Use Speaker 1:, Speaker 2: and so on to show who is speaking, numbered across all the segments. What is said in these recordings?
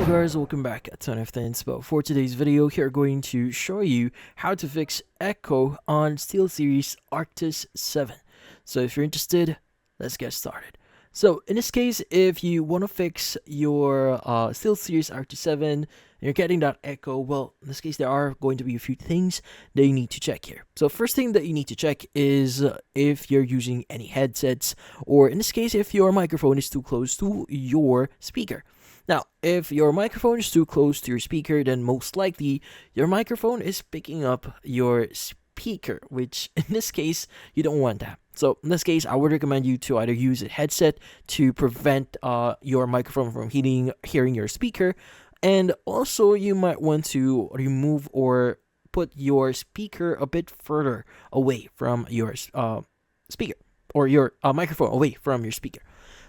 Speaker 1: Hello guys, welcome back at Ton of Things. But for today's video, here we're going to show you how to fix echo on SteelSeries Arctis 7. So if you're interested, let's get started. So in this case, if you want to fix your SteelSeries Arctis 7 and you're getting that echo, well, in this case there are going to be a few things that you need to check here. So first thing that you need to check is if you're using any headsets, or in this case if your microphone is too close to your speaker. Now, if your microphone is too close to your speaker, then most likely your microphone is picking up your speaker, which in this case, you don't want that. So in this case, I would recommend you to either use a headset to prevent your microphone from hearing your speaker. And also, you might want to remove or put your speaker a bit further away from your speaker, or your microphone away from your speaker.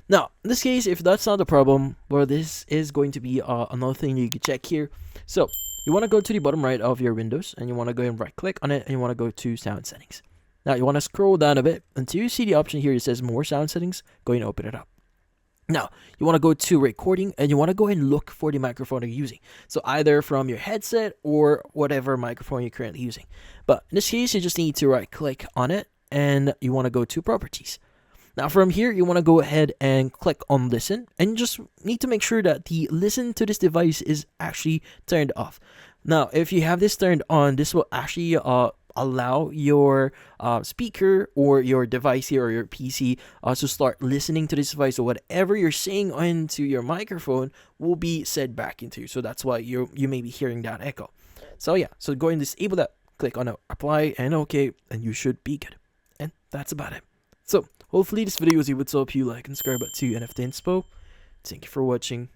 Speaker 1: Now, in this case, if that's not a problem, well, this is going to be another thing you can check here. So, you want to go to the bottom right of your Windows, and you want to go and right click on it, and you want to go to Sound Settings. Now, you want to scroll down a bit until you see the option here that says More Sound Settings. Go and open it up. Now, you want to go to Recording, and you want to go and look for the microphone you're using. So, either from your headset or whatever microphone you're currently using. But in this case, you just need to right click on it, and you want to go to Properties. Now from here, you want to go ahead and click on listen, and you just need to make sure that the listen to this device is actually turned off. Now, if you have this turned on, this will actually allow your speaker or your device here or your PC to start listening to this device, so whatever you're saying into your microphone will be said back into you. So that's why you may be hearing that echo. So yeah, so go and disable that, click on apply and OK, and you should be good. And that's about it. So hopefully this video was able to help you like and subscribe to NFT Inspo. Thank you for watching.